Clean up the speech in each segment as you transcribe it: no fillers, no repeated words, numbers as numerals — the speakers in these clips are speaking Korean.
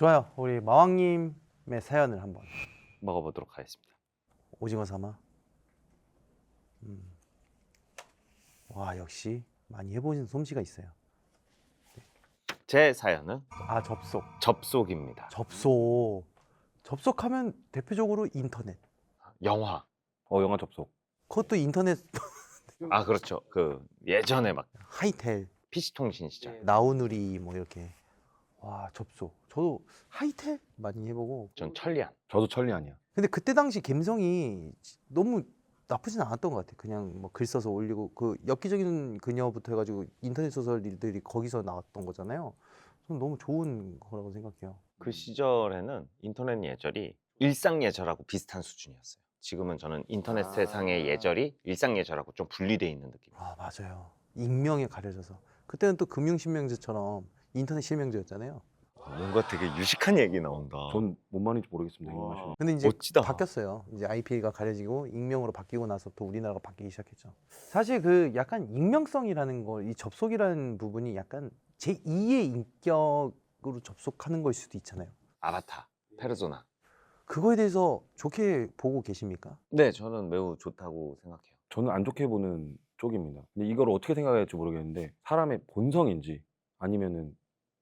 좋아요. 우리 마왕님의 사연을 한번 먹어보도록 하겠습니다. 오징어 삼아. 와 역시 많이 해보신 솜씨가 있어요. 제 사연은 아 접속. 접속입니다. 접속하면 대표적으로 인터넷. 영화. 영화 접속. 그것도 인터넷 아 그렇죠. 그 예전에 막 하이텔, PC 통신 시절. 나우누리 뭐 이렇게. 와 접속. 저도 하이텔 많이 해보고. 전 천리안. 저도 천리안이야. 근데 그때 당시 감성이 너무 나쁘진 않았던 것 같아요. 그냥 뭐 글 써서 올리고 그 엽기적인 그녀부터 해가지고 인터넷 소설들이 거기서 나왔던 거잖아요. 저는 너무 좋은 거라고 생각해요. 그 시절에는 인터넷 예절이 일상 예절하고 비슷한 수준이었어요. 지금은 저는 인터넷 세상의 예절이 일상 예절하고 좀 분리되어 있는 느낌이에요. 아 맞아요. 익명에 가려져서 그때는 또 금융실명제처럼 인터넷 실명제였잖아요. 뭔가 되게 유식한 얘기 나온다. 전 뭔 말인지 모르겠습니다. 이거 하시는. 근데 이제 멋지다. 바뀌었어요. 이제 IP가 가려지고 익명으로 바뀌고 나서 또 우리나라가 바뀌기 시작했죠. 사실 그 약간 익명성이라는 거, 이 접속이라는 부분이 약간 제2의 인격으로 접속하는 걸 수도 있잖아요. 아바타, 페르소나. 그거에 대해서 좋게 보고 계십니까? 네, 저는 매우 좋다고 생각해요. 저는 안 좋게 보는 쪽입니다. 근데 이걸 어떻게 생각해야 할지 모르겠는데 사람의 본성인지 아니면은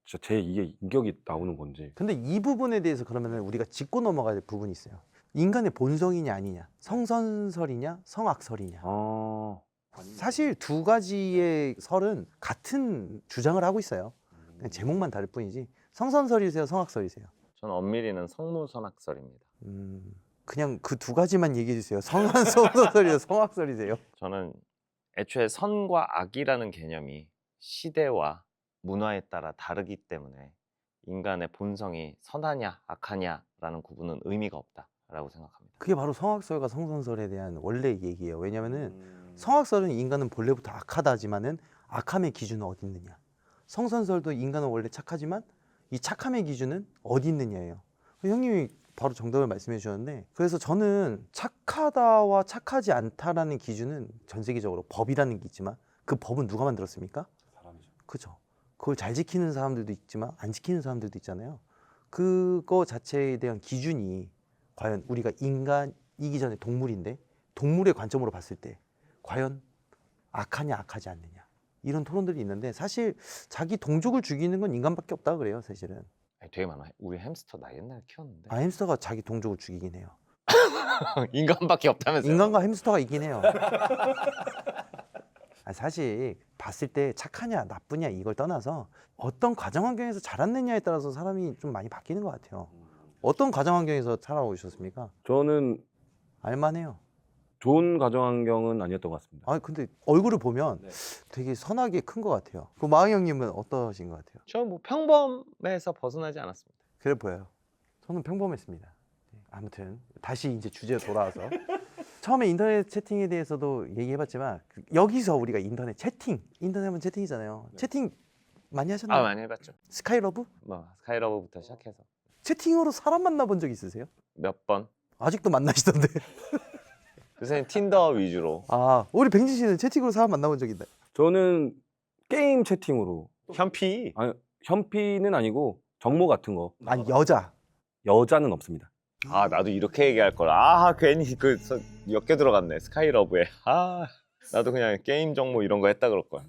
진짜 제2의 인격이 나오는 건지. 근데 이 부분에 대해서 그러면 우리가 짚고 넘어가야 될 부분이 있어요. 인간의 본성이냐 아니냐, 성선설이냐 성악설이냐. 사실 두 가지의 설은 같은 주장을 하고 있어요. 그냥 제목만 다를 뿐이지. 성선설이세요, 성악설이세요? 저는 엄밀히는 성무선악설입니다. 그냥 그 두 가지만 얘기해 주세요. 성선설이세요, 성악설이세요? 저는 애초에 선과 악이라는 개념이 시대와 문화에 따라 다르기 때문에 인간의 본성이 선하냐 악하냐라는 구분은 의미가 없다라고 생각합니다. 그게 바로 성악설과 성선설에 대한 원래 얘기예요. 왜냐면은 성악설은 인간은 본래부터 악하다지만은 악함의 기준은 어디 있느냐. 성선설도 인간은 원래 착하지만 이 착함의 기준은 어디 있느냐예요. 형님이 바로 정답을 말씀해 주셨는데, 그래서 저는 착하다와 착하지 않다라는 기준은 전 세계적으로 법이라는 게 있지만 그 법은 누가 만들었습니까? 사람이죠. 그죠. 그걸 잘 지키는 사람들도 있지만 안 지키는 사람들도 있잖아요. 그거 자체에 대한 기준이 과연 우리가 인간이기 전에 동물인데 동물의 관점으로 봤을 때 과연 악하냐 악하지 않느냐 이런 토론들이 있는데, 사실 자기 동족을 죽이는 건 인간밖에 없다 그래요 사실은. 아니, 되게 많아. 우리 햄스터 나 옛날에 키웠는데 햄스터가 자기 동족을 죽이긴 해요. 인간밖에 없다면서요? 인간과 햄스터가 있긴 해요. 사실 봤을 때 착하냐 나쁘냐 이걸 떠나서 어떤 가정 환경에서 자랐느냐에 따라서 사람이 좀 많이 바뀌는 것 같아요. 어떤 가정 환경에서 살아오셨습니까? 저는 알만해요. 좋은 가정 환경은 아니었던 것 같습니다. 근데 얼굴을 보면 되게 선하게 큰 것 같아요. 그 마흥 형님은 어떠신 것 같아요? 저는 뭐 평범에서 벗어나지 않았습니다. 그래 보여요. 저는 평범했습니다. 아무튼 다시 이제 주제로 돌아와서 처음에 인터넷 채팅에 대해서도 얘기해봤지만 여기서 우리가 인터넷 하면 채팅이잖아요. 채팅 많이 하셨나요? 많이 해봤죠. 스카이러브? 뭐 스카이러브부터 시작해서 채팅으로 사람 만나본 적 있으세요? 몇 번. 아직도 만나시던데. 요새는 틴더 위주로. 우리 백진 씨는 채팅으로 사람 만나본 적 있나요? 저는 게임 채팅으로. 현피. 아니, 현피는 아니고 정모 같은 거. 아니 여자. 여자는 없습니다. 나도 이렇게 얘기할 걸. 괜히 엮여 들어갔네. 스카이러브에. 나도 그냥 게임 정보 이런 거 했다 그럴 거야.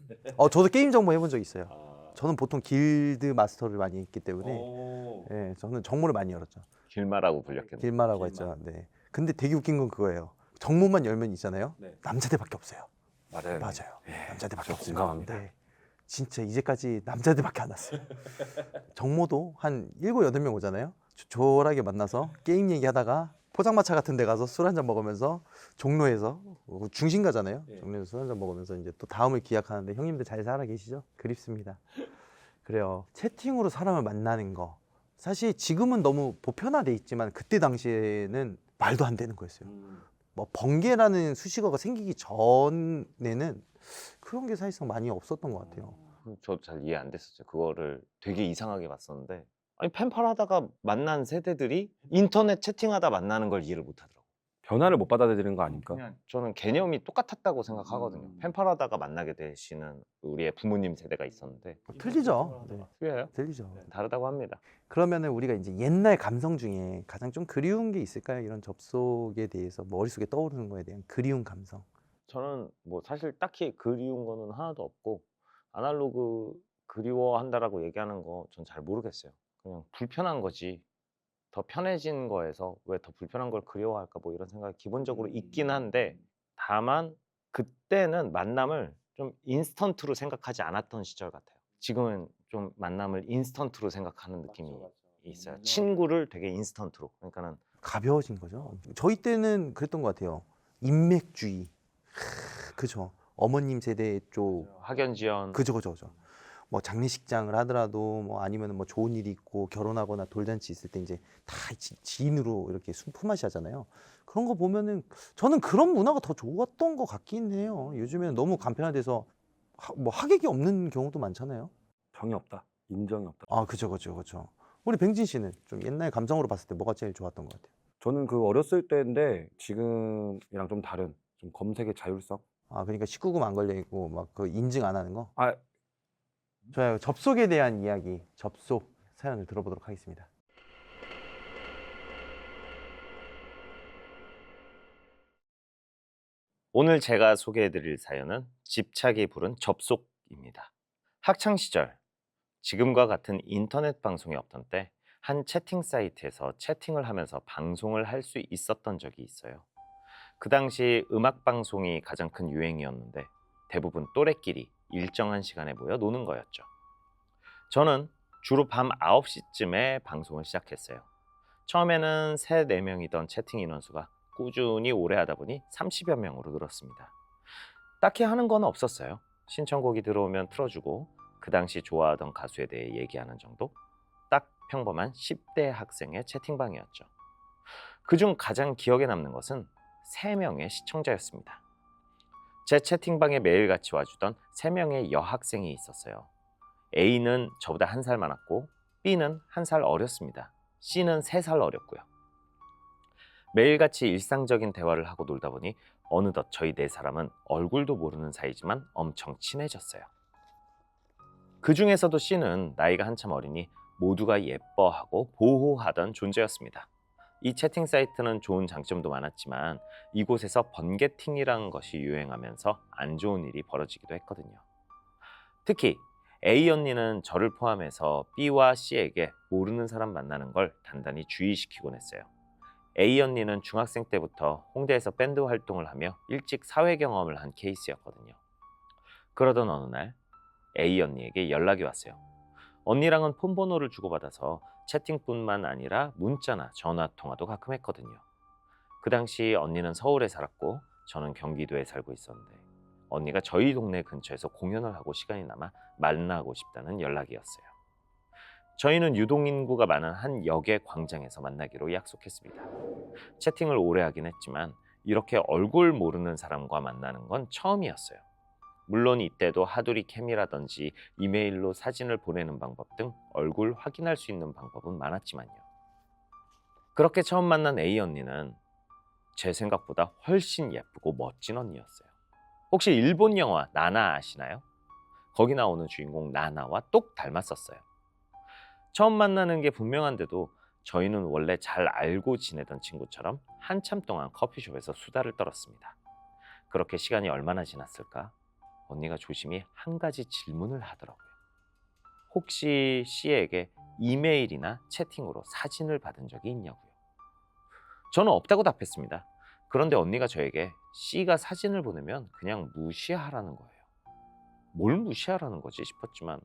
저도 게임 정보 해본 적 있어요. 저는 보통 길드 마스터를 많이 했기 때문에 저는 정모를 많이 열었죠. 길마라고 불렸겠네. 길마라고 했죠. 네. 근데 되게 웃긴 건 그거예요. 정모만 열면 있잖아요. 남자들밖에 없어요. 맞아요. 남자들밖에 저 없어요. 공감합니다. 네. 진짜 이제까지 남자들밖에 안 왔어요. 정모도 한 7, 8명 오잖아요. 조촐하게 만나서 게임 얘기하다가 포장마차 같은 데 가서 술 한잔 먹으면서 종로에서 중심 가잖아요. 종로에서 술 한잔 먹으면서 이제 또 다음을 기약하는데, 형님들 잘 살아 계시죠? 그립습니다. 그래요. 채팅으로 사람을 만나는 거 사실 지금은 너무 보편화돼 있지만 그때 당시에는 말도 안 되는 거였어요. 뭐 번개라는 수식어가 생기기 전에는 그런 게 사실상 많이 없었던 것 같아요. 저도 잘 이해 안 됐었죠. 그거를 되게 이상하게 봤었는데, 아니 펜팔 하다가 만난 세대들이 인터넷 채팅하다 만나는 걸 이해를 못 하더라고. 변화를 못 받아들이는 거 아닙니까? 그냥 저는 개념이 똑같았다고 생각하거든요. 펜팔하다가 만나게 되시는 우리의 부모님 세대가 있었는데 틀리죠. 네, 틀려요? 틀리죠. 다르다고 합니다. 그러면은 우리가 이제 옛날 감성 중에 가장 좀 그리운 게 있을까요? 이런 접속에 대해서 머릿속에 떠오르는 거에 대한 그리운 감성. 저는 뭐 사실 딱히 그리운 거는 하나도 없고 아날로그 그리워한다라고 얘기하는 거 전 잘 모르겠어요. 그냥 불편한 거지. 더 편해진 거에서 왜 더 불편한 걸 그리워할까 뭐 이런 생각이 기본적으로 있긴 한데 다만 그때는 만남을 좀 인스턴트로 생각하지 않았던 시절 같아요. 지금은 좀 만남을 인스턴트로 생각하는 느낌이 있어요. 친구를 되게 인스턴트로. 그러니까는 가벼워진 거죠. 저희 때는 그랬던 것 같아요. 인맥주의. 그죠. 어머님 세대 쪽. 학연지연 그죠. 뭐 장례식장을 하더라도 뭐 아니면 뭐 좋은 일이 있고 결혼하거나 돌잔치 있을 때 이제 다 지인으로 이렇게 품앗이 하잖아요. 그런 거 보면은 저는 그런 문화가 더 좋았던 것 같긴 해요. 요즘에는 너무 간편화돼서 뭐 하객이 없는 경우도 많잖아요. 정이 없다. 인정이 없다. 아, 그죠. 우리 뱅진 씨는 좀 옛날 감성으로 봤을 때 뭐가 제일 좋았던 것 같아요? 저는 그 어렸을 때인데 지금이랑 좀 다른 좀 검색의 자율성. 아, 그러니까 19금 안 걸려 있고 막 그 인증 안 하는 거. 아, 좋아요. 접속에 대한 이야기, 접속 사연을 들어보도록 하겠습니다. 오늘 제가 소개해드릴 사연은 집착이 부른 접속입니다. 학창 시절 지금과 같은 인터넷 방송이 없던 때 한 채팅 사이트에서 채팅을 하면서 방송을 할 수 있었던 적이 있어요. 그 당시 음악 방송이 가장 큰 유행이었는데 대부분 또래끼리 일정한 시간에 모여 노는 거였죠. 저는 주로 밤 9시쯤에 방송을 시작했어요. 처음에는 3, 4명이던 채팅 인원수가 꾸준히 오래 하다 보니 30여 명으로 늘었습니다. 딱히 하는 건 없었어요. 신청곡이 들어오면 틀어주고 그 당시 좋아하던 가수에 대해 얘기하는 정도? 딱 평범한 10대 학생의 채팅방이었죠. 그중 가장 기억에 남는 것은 3명의 시청자였습니다. 제 채팅방에 매일같이 와주던 3명의 여학생이 있었어요. A는 저보다 1살 많았고 B는 1살 어렸습니다. C는 3살 어렸고요. 매일같이 일상적인 대화를 하고 놀다 보니 어느덧 저희 4사람은 얼굴도 모르는 사이지만 엄청 친해졌어요. 그 중에서도 C는 나이가 한참 어리니 모두가 예뻐하고 보호하던 존재였습니다. 이 채팅 사이트는 좋은 장점도 많았지만 이곳에서 번개팅이라는 것이 유행하면서 안 좋은 일이 벌어지기도 했거든요. 특히 A 언니는 저를 포함해서 B와 C에게 모르는 사람 만나는 걸 단단히 주의시키곤 했어요. A 언니는 중학생 때부터 홍대에서 밴드 활동을 하며 일찍 사회 경험을 한 케이스였거든요. 그러던 어느 날 A 언니에게 연락이 왔어요. 언니랑은 폰 번호를 주고받아서 채팅뿐만 아니라 문자나 전화 통화도 가끔 했거든요. 그 당시 언니는 서울에 살았고 저는 경기도에 살고 있었는데 언니가 저희 동네 근처에서 공연을 하고 시간이 남아 만나고 싶다는 연락이었어요. 저희는 유동인구가 많은 한 역의 광장에서 만나기로 약속했습니다. 채팅을 오래 하긴 했지만 이렇게 얼굴 모르는 사람과 만나는 건 처음이었어요. 물론 이때도 하두리 캠이라든지 이메일로 사진을 보내는 방법 등 얼굴 확인할 수 있는 방법은 많았지만요. 그렇게 처음 만난 A 언니는 제 생각보다 훨씬 예쁘고 멋진 언니였어요. 혹시 일본 영화 나나 아시나요? 거기 나오는 주인공 나나와 똑 닮았었어요. 처음 만나는 게 분명한데도 저희는 원래 잘 알고 지내던 친구처럼 한참 동안 커피숍에서 수다를 떨었습니다. 그렇게 시간이 얼마나 지났을까? 언니가 조심히 한 가지 질문을 하더라고요. 혹시 C에게 이메일이나 채팅으로 사진을 받은 적이 있냐고요. 저는 없다고 답했습니다. 그런데 언니가 저에게 C가 사진을 보내면 그냥 무시하라는 거예요. 뭘 무시하라는 거지 싶었지만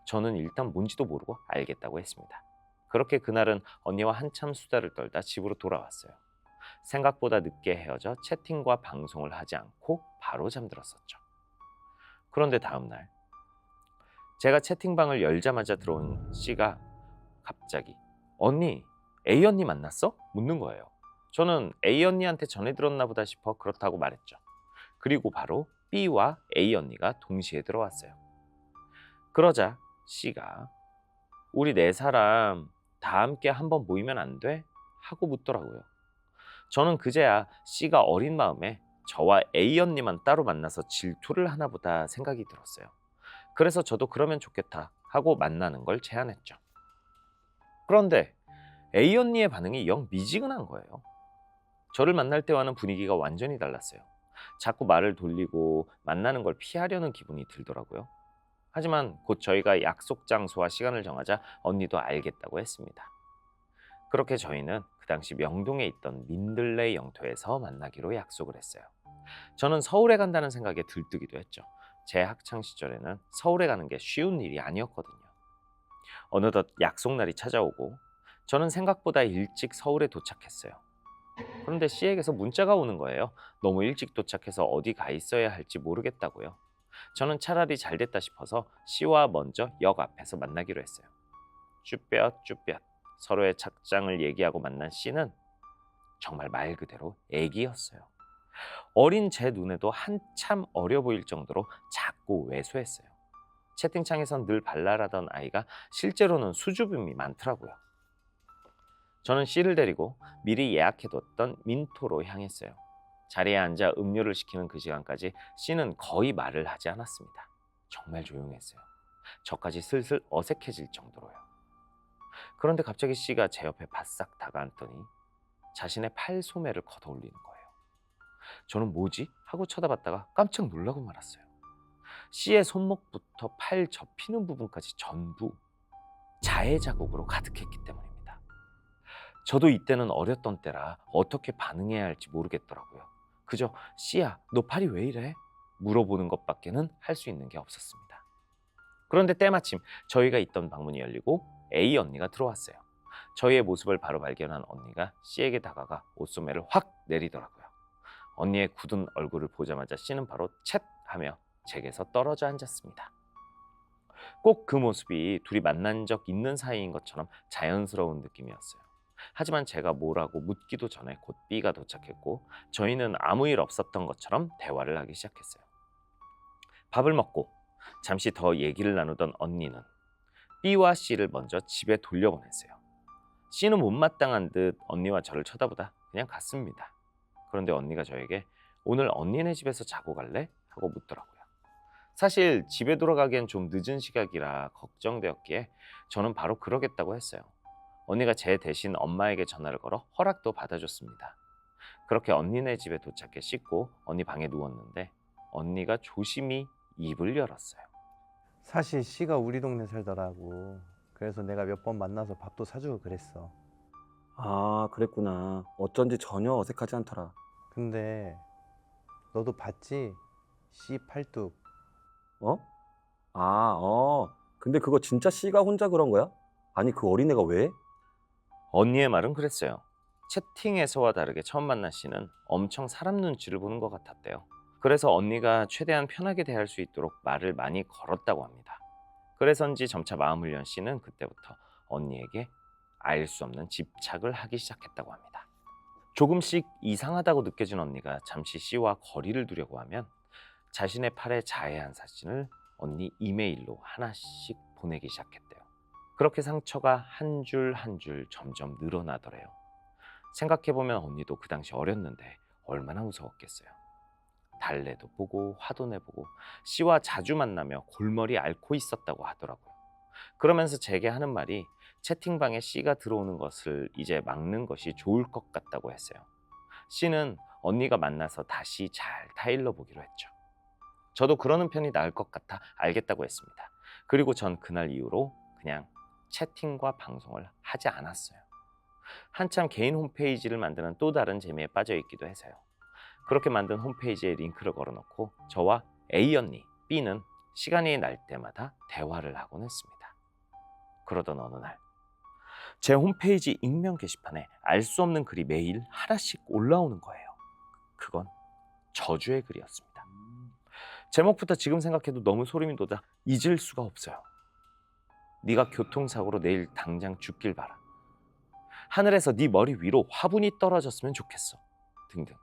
저는 일단 뭔지도 모르고 알겠다고 했습니다. 그렇게 그날은 언니와 한참 수다를 떨다 집으로 돌아왔어요. 생각보다 늦게 헤어져 채팅과 방송을 하지 않고 바로 잠들었었죠. 그런데 다음날 제가 채팅방을 열자마자 들어온 C가 갑자기 언니, A 언니 만났어? 묻는 거예요. 저는 A 언니한테 전해 들었나 보다 싶어 그렇다고 말했죠. 그리고 바로 B와 A 언니가 동시에 들어왔어요. 그러자 C가 우리 4사람 다 함께 한번 모이면 안 돼? 하고 묻더라고요. 저는 그제야 C가 어린 마음에 저와 A 언니만 따로 만나서 질투를 하나 보다 생각이 들었어요. 그래서 저도 그러면 좋겠다 하고 만나는 걸 제안했죠. 그런데 A 언니의 반응이 영 미지근한 거예요. 저를 만날 때와는 분위기가 완전히 달랐어요. 자꾸 말을 돌리고 만나는 걸 피하려는 기분이 들더라고요. 하지만 곧 저희가 약속 장소와 시간을 정하자 언니도 알겠다고 했습니다. 그렇게 저희는 그 당시 명동에 있던 민들레 영토에서 만나기로 약속을 했어요. 저는 서울에 간다는 생각에 들뜨기도 했죠. 제 학창 시절에는 서울에 가는 게 쉬운 일이 아니었거든요. 어느덧 약속 날이 찾아오고 저는 생각보다 일찍 서울에 도착했어요. 그런데 C에게서 문자가 오는 거예요. 너무 일찍 도착해서 어디 가 있어야 할지 모르겠다고요. 저는 차라리 잘 됐다 싶어서 C와 먼저 역 앞에서 만나기로 했어요. 쭈뼛쭈뼛 서로의 착장을 얘기하고 만난 C는 정말 말 그대로 애기였어요. 어린 제 눈에도 한참 어려 보일 정도로 작고 왜소했어요. 채팅창에선 늘 발랄하던 아이가 실제로는 수줍음이 많더라고요. 저는 C를 데리고 미리 예약해뒀던 민토로 향했어요. 자리에 앉아 음료를 시키는 그 시간까지 C는 거의 말을 하지 않았습니다. 정말 조용했어요. 저까지 슬슬 어색해질 정도로요. 그런데 갑자기 C가 제 옆에 바싹 다가앉더니 자신의 팔 소매를 걷어 올리는 거예요. 저는 뭐지? 하고 쳐다봤다가 깜짝 놀라고 말았어요. C의 손목부터 팔 접히는 부분까지 전부 자해 자국으로 가득했기 때문입니다. 저도 이때는 어렸던 때라 어떻게 반응해야 할지 모르겠더라고요. 그저 C야, 너 팔이 왜 이래? 물어보는 것밖에는 할 수 있는 게 없었습니다. 그런데 때마침 저희가 있던 방문이 열리고 A 언니가 들어왔어요. 저희의 모습을 바로 발견한 언니가 C에게 다가가 옷소매를 확 내리더라고요. 언니의 굳은 얼굴을 보자마자 C는 바로 챗 하며 제게서 떨어져 앉았습니다. 꼭 그 모습이 둘이 만난 적 있는 사이인 것처럼 자연스러운 느낌이었어요. 하지만 제가 뭐라고 묻기도 전에 곧 B가 도착했고 저희는 아무 일 없었던 것처럼 대화를 하기 시작했어요. 밥을 먹고 잠시 더 얘기를 나누던 언니는 B와 C를 먼저 집에 돌려보냈어요. C는 못마땅한 듯 언니와 저를 쳐다보다 그냥 갔습니다. 그런데 언니가 저에게 오늘 언니네 집에서 자고 갈래? 하고 묻더라고요. 사실 집에 돌아가기엔 좀 늦은 시각이라 걱정되었기에 저는 바로 그러겠다고 했어요. 언니가 제 대신 엄마에게 전화를 걸어 허락도 받아줬습니다. 그렇게 언니네 집에 도착해 씻고 언니 방에 누웠는데 언니가 조심히 입을 열었어요. 사실 C가 우리 동네 살더라고. 그래서 내가 몇 번 만나서 밥도 사주고 그랬어. 아, 그랬구나. 어쩐지 전혀 어색하지 않더라. 근데 너도 봤지? C 팔뚝. 어? 근데 그거 진짜 C가 혼자 그런 거야? 아니, 그 어린애가 왜? 언니의 말은 그랬어요. 채팅에서와 다르게 처음 만난 C는 엄청 사람 눈치를 보는 것 같았대요. 그래서 언니가 최대한 편하게 대할 수 있도록 말을 많이 걸었다고 합니다. 그래서인지 점차 마음을 연 C는 그때부터 언니에게 알 수 없는 집착을 하기 시작했다고 합니다. 조금씩 이상하다고 느껴진 언니가 잠시 C와 거리를 두려고 하면 자신의 팔에 자해한 사진을 언니 이메일로 하나씩 보내기 시작했대요. 그렇게 상처가 한 줄 한 줄 점점 늘어나더래요. 생각해보면 언니도 그 당시 어렸는데 얼마나 무서웠겠어요. 달래도 보고 화도 내보고 C와 자주 만나며 골머리 앓고 있었다고 하더라고요. 그러면서 제게 하는 말이 채팅방에 C가 들어오는 것을 이제 막는 것이 좋을 것 같다고 했어요. C는 언니가 만나서 다시 잘 타일러 보기로 했죠. 저도 그러는 편이 나을 것 같아 알겠다고 했습니다. 그리고 전 그날 이후로 그냥 채팅과 방송을 하지 않았어요. 한참 개인 홈페이지를 만드는 또 다른 재미에 빠져 있기도 해서요. 그렇게 만든 홈페이지에 링크를 걸어놓고 저와 A 언니, B는 시간이 날 때마다 대화를 하곤 했습니다. 그러던 어느 날 제 홈페이지 익명 게시판에 알 수 없는 글이 매일 하나씩 올라오는 거예요. 그건 저주의 글이었습니다. 제목부터 지금 생각해도 너무 소름이 돋아 잊을 수가 없어요. 네가 교통사고로 내일 당장 죽길 바라. 하늘에서 네 머리 위로 화분이 떨어졌으면 좋겠어. 등등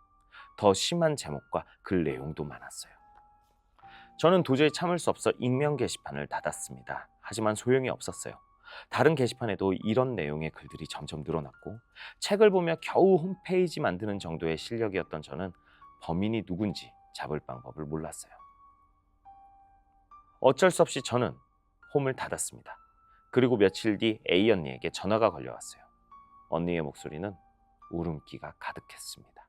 더 심한 제목과 글 내용도 많았어요. 저는 도저히 참을 수 없어 익명 게시판을 닫았습니다. 하지만 소용이 없었어요. 다른 게시판에도 이런 내용의 글들이 점점 늘어났고 책을 보며 겨우 홈페이지 만드는 정도의 실력이었던 저는 범인이 누군지 잡을 방법을 몰랐어요. 어쩔 수 없이 저는 홈을 닫았습니다. 그리고 며칠 뒤 A 언니에게 전화가 걸려왔어요. 언니의 목소리는 울음기가 가득했습니다.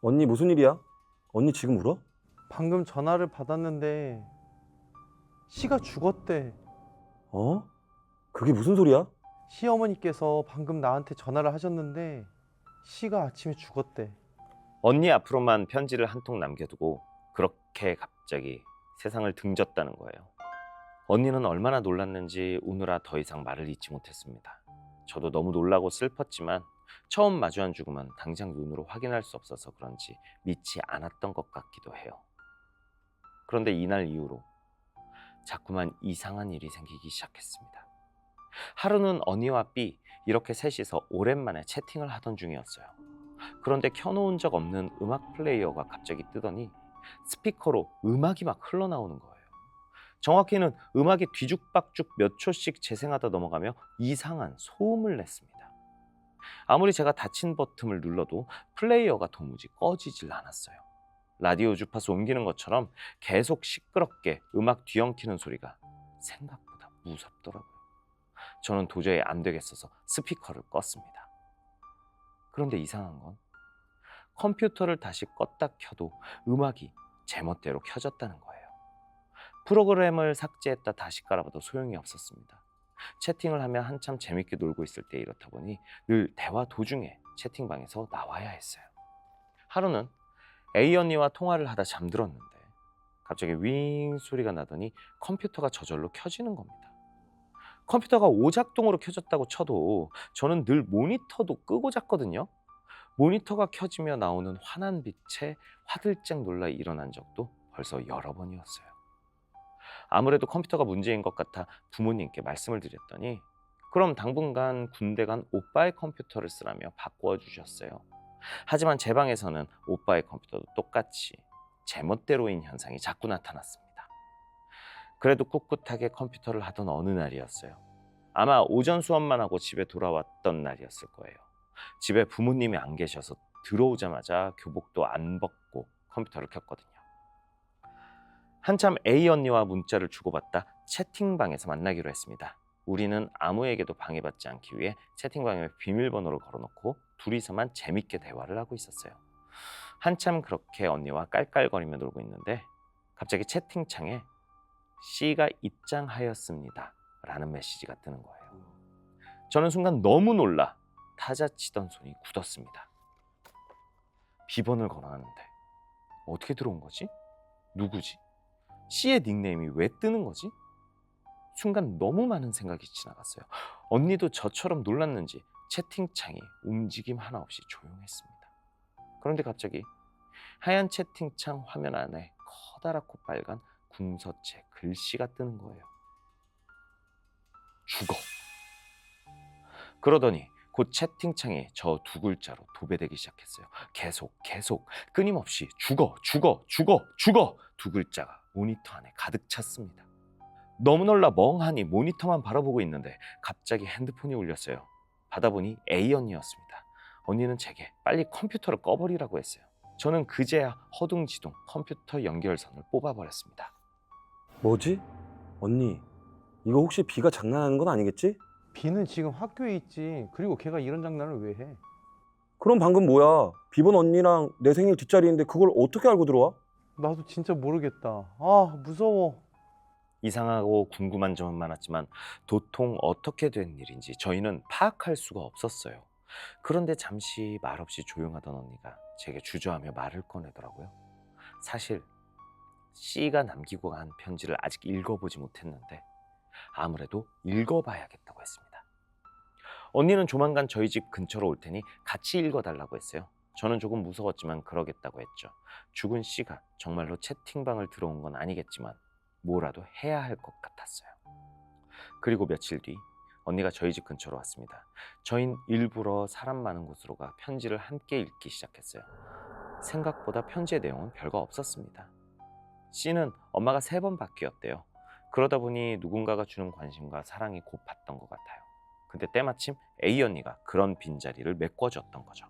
언니 무슨 일이야? 언니 지금 울어? 방금 전화를 받았는데 씨가 죽었대. 어? 그게 무슨 소리야? 시어머니께서 방금 나한테 전화를 하셨는데 씨가 아침에 죽었대. 언니 앞으로만 편지를 한 통 남겨두고 그렇게 갑자기 세상을 등졌다는 거예요. 언니는 얼마나 놀랐는지 우느라 더 이상 말을 잇지 못했습니다. 저도 너무 놀라고 슬펐지만 처음 마주한 죽음은 당장 눈으로 확인할 수 없어서 그런지 믿지 않았던 것 같기도 해요. 그런데 이날 이후로 자꾸만 이상한 일이 생기기 시작했습니다. 하루는 언니와 B 이렇게 셋이서 오랜만에 채팅을 하던 중이었어요. 그런데 켜놓은 적 없는 음악 플레이어가 갑자기 뜨더니 스피커로 음악이 막 흘러나오는 거예요. 정확히는 음악이 뒤죽박죽 몇 초씩 재생하다 넘어가며 이상한 소음을 냈습니다. 아무리 제가 닫힌 버튼을 눌러도 플레이어가 도무지 꺼지질 않았어요. 라디오 주파수 옮기는 것처럼 계속 시끄럽게 음악 뒤엉키는 소리가 생각보다 무섭더라고요. 저는 도저히 안 되겠어서 스피커를 껐습니다. 그런데 이상한 건 컴퓨터를 다시 껐다 켜도 음악이 제멋대로 켜졌다는 거예요. 프로그램을 삭제했다 다시 깔아봐도 소용이 없었습니다. 채팅을 하며 한참 재밌게 놀고 있을 때 이렇다 보니 늘 대화 도중에 채팅방에서 나와야 했어요. 하루는 A 언니와 통화를 하다 잠들었는데 갑자기 윙 소리가 나더니 컴퓨터가 저절로 켜지는 겁니다. 컴퓨터가 오작동으로 켜졌다고 쳐도 저는 늘 모니터도 끄고 잤거든요. 모니터가 켜지며 나오는 환한 빛에 화들짝 놀라 일어난 적도 벌써 여러 번이었어요. 아무래도 컴퓨터가 문제인 것 같아 부모님께 말씀을 드렸더니 그럼 당분간 군대 간 오빠의 컴퓨터를 쓰라며 바꾸어 주셨어요. 하지만 제 방에서는 오빠의 컴퓨터도 똑같이 제멋대로인 현상이 자꾸 나타났습니다. 그래도 꿋꿋하게 컴퓨터를 하던 어느 날이었어요. 아마 오전 수업만 하고 집에 돌아왔던 날이었을 거예요. 집에 부모님이 안 계셔서 들어오자마자 교복도 안 벗고 컴퓨터를 켰거든요. 한참 A 언니와 문자를 주고받다 채팅방에서 만나기로 했습니다. 우리는 아무에게도 방해받지 않기 위해 채팅방에 비밀번호를 걸어놓고 둘이서만 재밌게 대화를 하고 있었어요. 한참 그렇게 언니와 깔깔거리며 놀고 있는데 갑자기 채팅창에 C가 입장하였습니다 라는 메시지가 뜨는 거예요. 저는 순간 너무 놀라 타자치던 손이 굳었습니다. 비번을 걸어놨는데 어떻게 들어온 거지? 누구지? C의 닉네임이 왜 뜨는 거지? 순간 너무 많은 생각이 지나갔어요. 언니도 저처럼 놀랐는지 채팅창이 움직임 하나 없이 조용했습니다. 그런데 갑자기 하얀 채팅창 화면 안에 커다랗고 빨간 궁서체 글씨가 뜨는 거예요. 죽어. 그러더니 곧 채팅창이 저 두 글자로 도배되기 시작했어요. 계속 끊임없이 죽어 두 글자가 모니터 안에 가득 찼습니다. 너무 놀라 멍하니 모니터만 바라보고 있는데 갑자기 핸드폰이 울렸어요. 받아보니 A 언니였습니다. 언니는 제게 빨리 컴퓨터를 꺼버리라고 했어요. 저는 그제야 허둥지둥 컴퓨터 연결선을 뽑아버렸습니다. 뭐지? 언니, 이거 혹시 B가 장난하는 건 아니겠지? 비는 지금 학교에 있지. 그리고 걔가 이런 장난을 왜 해? 그럼 방금 뭐야? B번 언니랑 내 생일 뒷자리인데 그걸 어떻게 알고 들어와? 나도 진짜 모르겠다. 아, 무서워. 이상하고 궁금한 점은 많았지만 도통 어떻게 된 일인지 저희는 파악할 수가 없었어요. 그런데 잠시 말없이 조용하던 언니가 제게 주저하며 말을 꺼내더라고요. 사실 C가 남기고 간 편지를 아직 읽어보지 못했는데 아무래도 읽어봐야겠다고 했습니다. 언니는 조만간 저희 집 근처로 올 테니 같이 읽어달라고 했어요. 저는 조금 무서웠지만 그러겠다고 했죠. 죽은 C가 정말로 채팅방을 들어온 건 아니겠지만 뭐라도 해야 할 것 같았어요. 그리고 며칠 뒤 언니가 저희 집 근처로 왔습니다. 저흰 일부러 사람 많은 곳으로 가 편지를 함께 읽기 시작했어요. 생각보다 편지의 내용은 별거 없었습니다. C는 엄마가 3번 바뀌었대요. 그러다 보니 누군가가 주는 관심과 사랑이 고팠던 것 같아요. 근데 때마침 A 언니가 그런 빈자리를 메꿔줬던 거죠.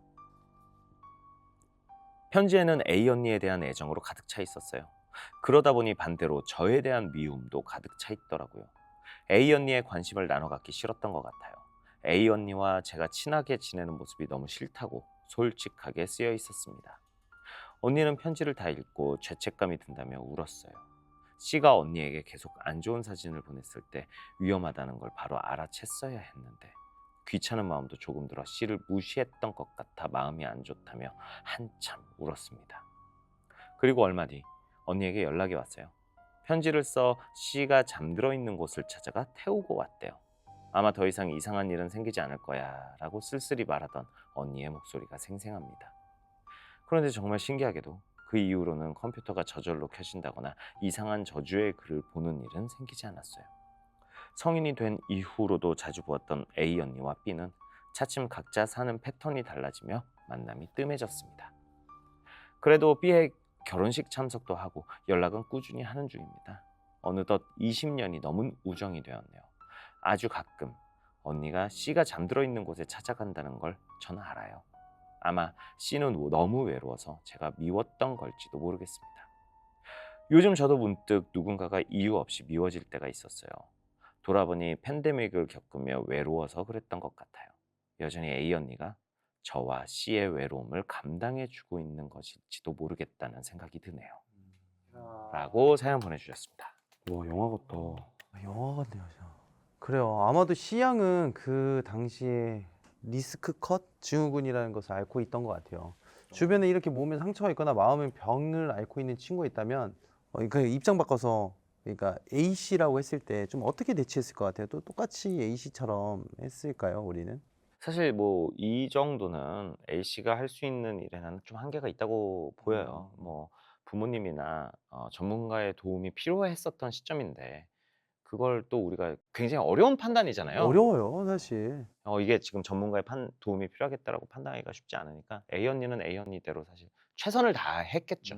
편지에는 A 언니에 대한 애정으로 가득 차 있었어요. 그러다 보니 반대로 저에 대한 미움도 가득 차 있더라고요. A 언니의 관심을 나눠 갖기 싫었던 것 같아요. A 언니와 제가 친하게 지내는 모습이 너무 싫다고 솔직하게 쓰여 있었습니다. 언니는 편지를 다 읽고 죄책감이 든다며 울었어요. C가 언니에게 계속 안 좋은 사진을 보냈을 때 위험하다는 걸 바로 알아챘어야 했는데 귀찮은 마음도 조금 들어 C를 무시했던 것 같아 마음이 안 좋다며 한참 울었습니다. 그리고 얼마 뒤 언니에게 연락이 왔어요. 편지를 써 C가 잠들어 있는 곳을 찾아가 태우고 왔대요. 아마 더 이상 이상한 일은 생기지 않을 거야 라고 쓸쓸히 말하던 언니의 목소리가 생생합니다. 그런데 정말 신기하게도 그 이후로는 컴퓨터가 저절로 켜진다거나 이상한 저주의 글을 보는 일은 생기지 않았어요. 성인이 된 이후로도 자주 보았던 A 언니와 B는 차츰 각자 사는 패턴이 달라지며 만남이 뜸해졌습니다. 그래도 B의 결혼식 참석도 하고 연락은 꾸준히 하는 중입니다. 어느덧 20년이 넘은 우정이 되었네요. 아주 가끔 언니가 C가 잠들어 있는 곳에 찾아간다는 걸 저는 알아요. 아마 C는 너무 외로워서 제가 미웠던 걸지도 모르겠습니다. 요즘 저도 문득 누군가가 이유 없이 미워질 때가 있었어요. 돌아보니 팬데믹을 겪으며 외로워서 그랬던 것 같아요. 여전히 A 언니가 저와 C의 외로움을 감당해주고 있는 것일지도 모르겠다는 생각이 드네요. 라고 사연 보내주셨습니다. 와, 영화 같다. 영화 같네요. 진짜. 그래요. 아마도 C양은 그 당시에 리스크 컷 증후군이라는 것을 앓고 있던 것 같아요. 주변에 이렇게 몸에 상처가 있거나 마음의 병을 앓고 있는 친구가 있다면 그 입장 바꿔서 그러니까 A 씨라고 했을 때 좀 어떻게 대처했을 것 같아요? 또 똑같이 A 씨처럼 했을까요, 우리는? 사실 뭐 이 정도는 A씨가 할 수 있는 일에는 좀 한계가 있다고 보여요. 뭐 부모님이나 전문가의 도움이 필요했었던 시점인데 그걸 또 우리가 굉장히 어려운 판단이잖아요. 어려워요, 사실. 이게 지금 전문가의 도움이 필요하겠다라고 판단하기가 쉽지 않으니까 A 언니는 A 언니대로 사실 최선을 다했겠죠.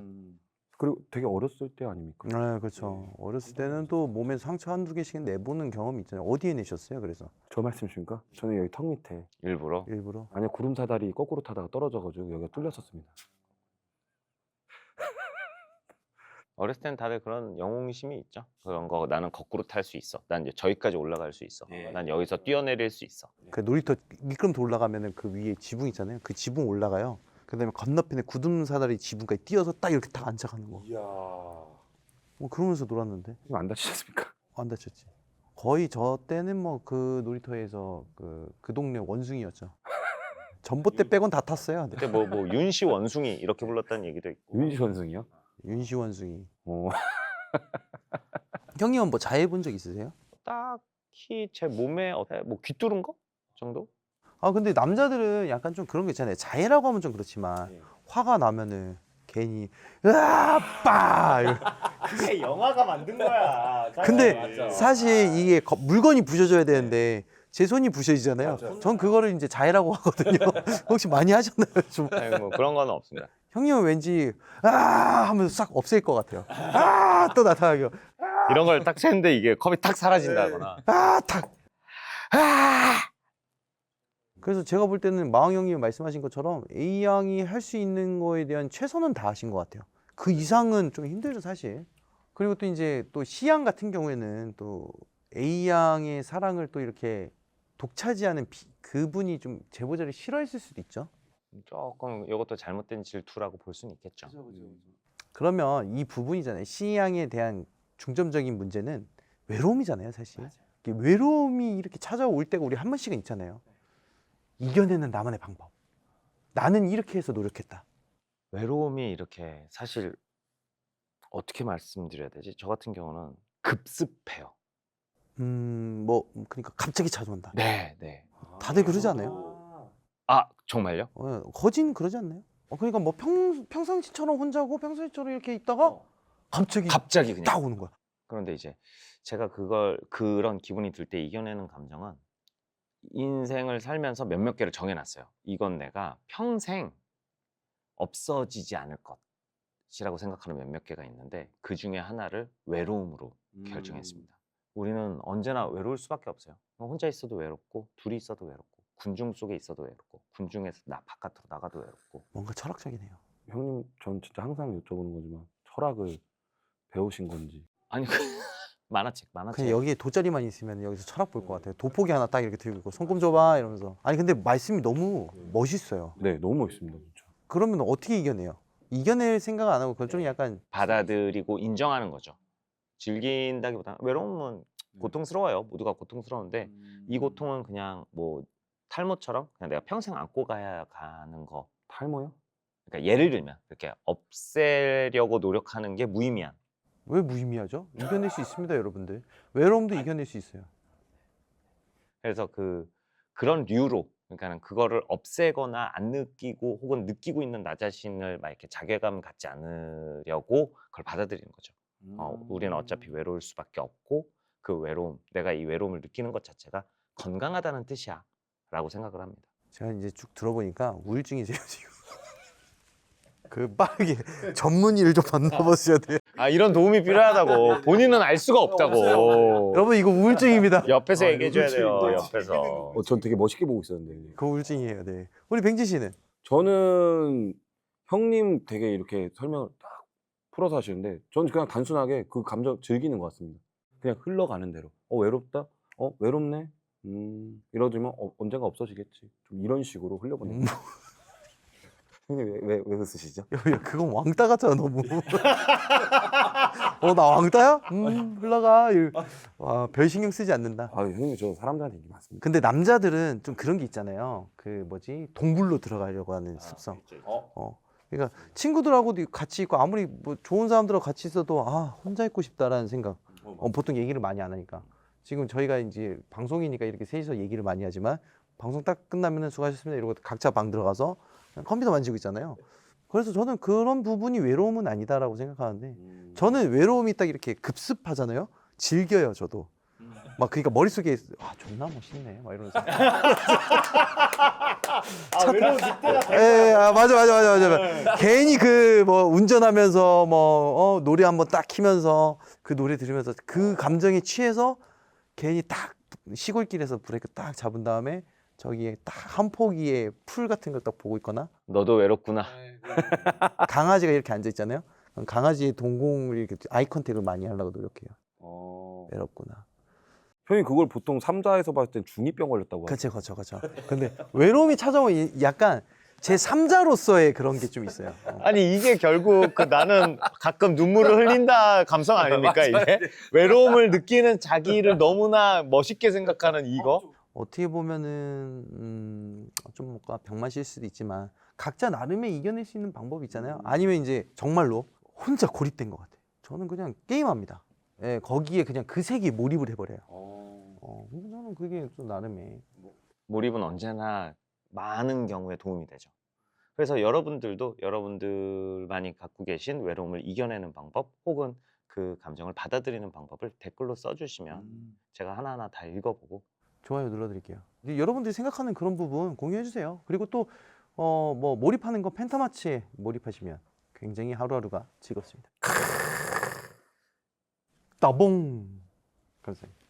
그리고 되게 어렸을 때 아닙니까? 네, 그렇죠. 어렸을 때는 또 몸에 상처 한두 개씩 내보는 경험이 있잖아요. 어디에 내셨어요, 그래서? 저 말씀이십니까? 저는 여기 턱 밑에 일부러. 일부러? 아니 구름 사다리 거꾸로 타다가 떨어져가지고 여기가 뚫렸었습니다. 어렸을 때는 다들 그런 영웅심이 있죠. 그런 거 나는 거꾸로 탈 수 있어. 난 이제 저기까지 올라갈 수 있어. 난 여기서 뛰어내릴 수 있어. 그 놀이터 미끄럼틀 올라가면은 그 위에 지붕 있잖아요. 그 지붕 올라가요. 그다음에 건너편에 굳은 사다리 지붕까지 뛰어서 딱 이렇게 딱 앉아가는 거. 이야. 그러면서 놀았는데 이거 안 다치셨습니까? 안 다쳤지. 거의 저 때는 뭐 그 놀이터에서 그 동네 원숭이였죠. 전봇대 빼곤 다 탔어요. 네. 그때 뭐 윤씨 원숭이 이렇게 불렀다는 얘기도 있고. 윤시 원숭이요? 윤시 원숭이. 어. 형님은 뭐 자해본 적 있으세요? 딱히 제 몸에 뭐 귀뚫은 거 정도? 아 근데 남자들은 약간 좀 그런 거 있잖아요. 자해라고 하면 좀 그렇지만 네. 화가 나면은 괜히 으아빠. 그게 영화가 만든 거야. 근데 사실 이게 물건이 부셔져야 되는데 제 손이 부셔지잖아요. 전 그거를 이제 자해라고 하거든요. 혹시 많이 하셨나요? 좀 아니, 뭐 그런 거는 없습니다. 형님은 왠지 아 하면서 싹 없앨 것 같아요. 아 또 나타나요. 이런 걸 딱 쳤는데 이게 컵이 탁 사라진다거나. 아 탁. 아. 그래서 제가 볼 때는 마왕 형님이 말씀하신 것처럼 A 양이 할 수 있는 거에 대한 최선은 다하신 것 같아요. 그 이상은 좀 힘들죠 사실. 그리고 또 이제 또 C 양 같은 경우에는 또 A 양의 사랑을 또 이렇게 독차지하는 그분이 좀 제보자를 싫어했을 수도 있죠. 조금 이것도 잘못된 질투라고 볼 수는 있겠죠. 그러면 이 부분이잖아요. C 양에 대한 중점적인 문제는 외로움이잖아요, 사실. 이게 외로움이 이렇게 찾아올 때가 우리 한 번씩은 있잖아요. 이겨내는 나만의 방법. 나는 이렇게 해서 노력했다. 외로움이 이렇게 사실 어떻게 말씀드려야 되지? 저 같은 경우는 급습해요. 뭐 그러니까 갑자기 찾아온다. 네, 네. 다들 그러지 않아요? 아 정말요? 거진 그러지 않나요? 그러니까 뭐 평상시처럼 혼자고 평상시처럼 이렇게 있다가 갑자기 그냥. 딱 오는 거야. 그런데 이제 제가 그런 기분이 들 때 이겨내는 감정은 인생을 살면서 몇몇 개를 정해놨어요. 이건 내가 평생 없어지지 않을 것. 것이라고 생각하는 몇몇 개가 있는데 그 중에 하나를 외로움으로 결정했습니다. 우리는 언제나 외로울 수밖에 없어요. 혼자 있어도 외롭고 둘이 있어도 외롭고 군중 속에 있어도 외롭고 군중에서 바깥으로 나가도 외롭고. 뭔가 철학적이네요. 형님, 전 진짜 항상 여쭤보는 거지만 철학을 배우신 건지. 아니 만화책 그냥 여기에 돗자리만 있으면 여기서 철학 볼 것 같아요. 돋보기 하나 딱 이렇게 들고 있고 손금 줘봐 이러면서. 아니 근데 말씀이 너무 멋있어요. 네, 너무 멋있습니다, 진짜. 그러면 어떻게 이겨내요? 이겨낼 생각 안 하고 그걸 좀 약간 받아들이고 인정하는 거죠. 즐긴다기보다는 외로움은 고통스러워요. 모두가 고통스러운데 이 고통은 그냥 뭐 탈모처럼 그냥 내가 평생 안고 가야 가는 거. 탈모요? 그러니까 예를 들면 이렇게 없애려고 노력하는 게 무의미한. 왜 무의미하죠? 이겨낼 수 있습니다, 여러분들. 외로움도 이겨낼 수 있어요. 그래서 그런 류로 그러니까는 그거를 없애거나 안 느끼고 혹은 느끼고 있는 나 자신을 막 이렇게 자괴감 갖지 않으려고 그걸 받아들이는 거죠. 우리는 어차피 외로울 수밖에 없고 그 외로움, 내가 이 외로움을 느끼는 것 자체가 건강하다는 뜻이야 라고 생각을 합니다. 제가 이제 쭉 들어보니까 우울증이세요, 지금. 그 빠르게 전문의를 좀 만나보셔야 돼요. 아 이런 도움이 필요하다고. 본인은 알 수가 없다고. 여러분 이거 우울증입니다. 옆에서 아, 얘기해 줘야 돼요. 우울증인데. 옆에서. 전 되게 멋있게 보고 있었는데. 그 우울증이에요. 네. 우리 뱅지 씨는 저는 형님 되게 이렇게 설명을 딱 풀어서 하시는데 저는 그냥 단순하게 그 감정 즐기는 것 같습니다. 그냥 흘러가는 대로. 외롭다? 외롭네? 이러지만 언젠가 없어지겠지. 좀 이런 식으로 흘려보내는 거예요. 형님 왜 웃으시죠? 야, 그건 왕따 같잖아 너무. 나 왕따야? 흘러가. 와, 별 신경 쓰지 않는다. 아, 형님 저 사람들한테 인기 많습니다. 근데 남자들은 좀 그런 게 있잖아요. 그 뭐지 동굴로 들어가려고 하는 습성. 그러니까 친구들하고도 같이 있고 아무리 뭐 좋은 사람들하고 같이 있어도 혼자 있고 싶다라는 생각. 보통 얘기를 많이 안 하니까. 지금 저희가 이제 방송이니까 이렇게 셋이서 얘기를 많이 하지만 방송 딱 끝나면은 수고하셨습니다 이러고 각자 방 들어가서 그냥 컴퓨터 만지고 있잖아요. 그래서 저는 그런 부분이 외로움은 아니다라고 생각하는데 저는 외로움이 딱 이렇게 급습하잖아요. 즐겨요, 저도. 막 그러니까 머릿속에 존나 멋있네 막 이러면서. 외로운 늑대가 예, 맞아. 괜히 그 뭐 운전하면서 뭐 노래 한번 딱 키면서 그 노래 들으면서 그 감정에 취해서 괜히 딱 시골길에서 브레이크 딱 잡은 다음에 저기에 딱 한 포기의 풀 같은 걸 딱 보고 있거나 너도 외롭구나. 강아지가 이렇게 앉아 있잖아요. 그럼 강아지의 동공을 이렇게 아이 컨택을 많이 하려고 노력해요. 외롭구나. 형님 그걸 보통 삼자에서 봤을 땐 중2병 걸렸다고 하죠. 그렇죠. 근데 외로움이 찾아오면 약간 제 3자로서의 그런 게 좀 있어요. 아니 이게 결국 나는 가끔 눈물을 흘린다 감성 아닙니까 이게? 외로움을 느끼는 자기를 너무나 멋있게 생각하는 이거? 어떻게 보면은 좀 뭔가 병맛일 수도 있지만 각자 나름의 이겨낼 수 있는 방법이 있잖아요. 아니면 이제 정말로 혼자 고립된 것 같아요. 저는 그냥 게임합니다. 예, 거기에 그냥 그 세계에 몰입을 해버려요. 저는 그게 좀 나름의. 몰입은 언제나 많은 경우에 도움이 되죠. 그래서 여러분들도 여러분들만이 갖고 계신 외로움을 이겨내는 방법 혹은 그 감정을 받아들이는 방법을 댓글로 써주시면 제가 하나하나 다 읽어보고 좋아요 눌러드릴게요. 여러분들이 생각하는 그런 부분 공유해주세요. 그리고 또 뭐 몰입하는 거 펜타마치에 몰입하시면 굉장히 하루하루가 즐겁습니다. 따봉. 감사합니다.